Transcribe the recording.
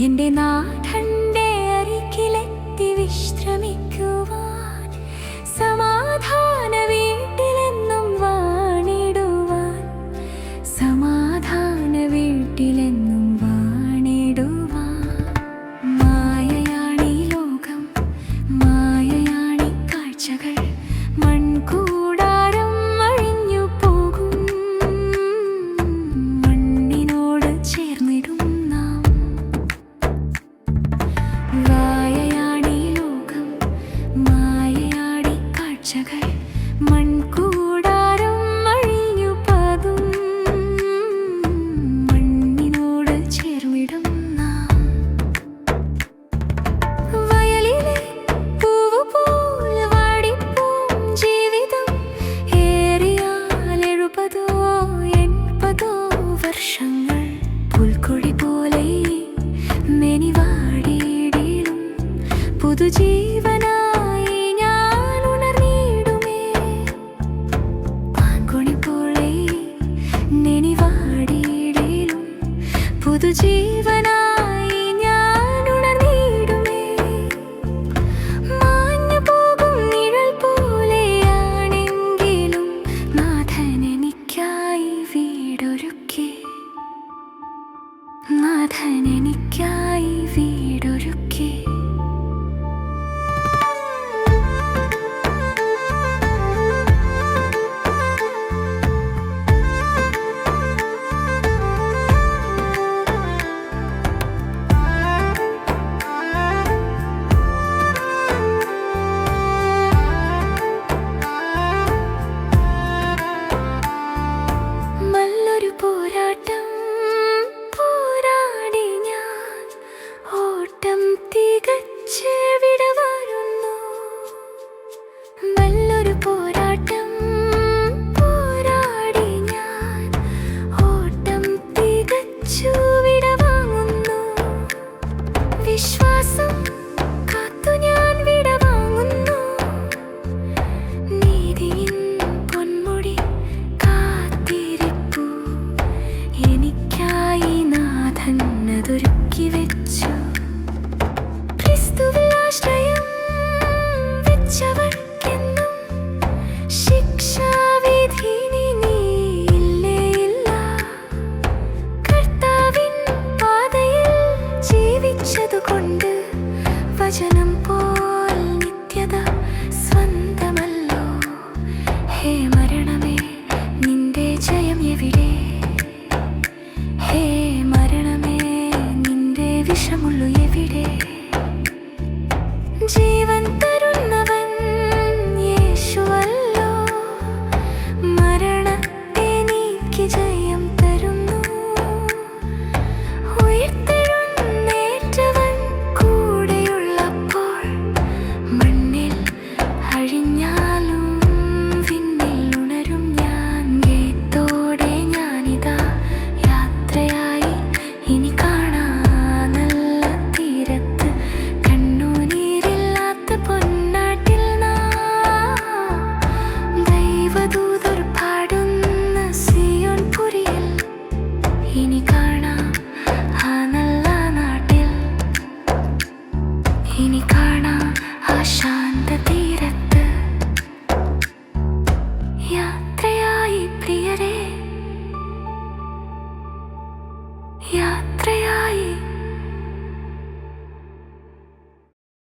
എൻ്റെ നാഥന്റെ അരികിലെത്തി വിശ്രമിക്കുവാൻ, സമാധാന വീട്ടിലെന്നും വാണിടുവാൻ, സമാധാന വീട്ടിലെന്നും വാണിടുവാൻ. മായയാണീ ലോകം, മായയാണീ കാഴ്ചകൾ, മൺകൂടാരം അഴിഞ്ഞു പോകും, മണ്ണിനോട് ചേർന്നിടും നാം. മായയാണീ ലോകം, മായയാണീ കാഴ്ചകൾ, മൺകൂടാരം അഴിഞ്ഞു പോകും, മണ്ണിനോട് ചേർന്നിടും നാം. വയലിലെ പൂവുപോൽ വാടിപ്പോം ജീവിതം, ഏറിയാൽ 70 80 വർഷങ്ങൾ. പുൽക്കൊടി പോലെ മെനിവാടിയിടിലും പുതുജീവനായി ഞാൻ ഉണർന്നിടുമേ. പാൻകൊടി പോലെ നെനിവാടിയിടിലും പുതുജീവനായി ഞാൻ ഉണർന്നിടുമേ. മാഞ്ഞു പോകും നിഴൽ പോലെയാണെങ്കിലും നാഥൻ എനിക്കായി വീടൊരുക്കി, നാഥൻ എനിക്കായി വീടൊരുക്കി. നല്ലൊരു പോരാട്ടം പോരാടി ഞാൻ, ഓട്ടം തികച്ച് വിടവാരുന്നു. നല്ലൊരു പോരാട്ടം പോരാടി ഞാൻ, ഓട്ടം തികച്ചു വിടവാങ്ങുന്നു. വിശ്വാസം കാത്തു ഞാൻ വിടവാങ്ങുന്നു. നീതിയിൻ പൊന്മുടി കാത്തിരിപ്പു എനിക്കായി നാഥൻ അതൊരുക്കി വെച്ചു. ക്രിസ്തുവിൽ ആശ്രയം വെച്ചവർക്കെന്നും ശിക്ഷാവിധി ഇനി ഇല്ലേ ഇല്ല. കർത്താവിൻ പാതയിൽ ജീവിച്ചതുകൊണ്ട് വചനം പോൽ നിത്യത സ്വന്തമല്ലോ. ഹേ മരണമേ, നിന്റെ ജയം എവിടെ? ഹേ മരണമേ, നിന്റെ വിഷമുള്ളു എവിടെ? ജീവൻ തരുന്നവൻ യേശുവല്ലോ, മരണത്തെ നീക്കി ജയം തരുന്നു. ഉയിർത്തെഴുന്നേറ്റവൻ കൂടെയുള്ളപ്പോൾ മണ്ണിൽ അഴിഞ്ഞാലും വിണ്ണിൽ ഉണരും ഞാൻ. ഗീതത്തോടെ ഞാനിതാ യാത്രയായി ഇനി കാണാ നല്ല തീരത്ത്, കണ്ണുനീരില്ലാത്ത പൊന്നാട്ടിൽ നാം. ദൈവദൂതർ പാടുന്ന സിയോൻ പുരിയിൽ ഇനി കാണാം ആ നല്ല നാട്ടിൽ, ഇനി കാണാം ആ ശാന്ത തീരത്ത്. യാത്രയായി പ്രിയരേ, യാത്രയായി.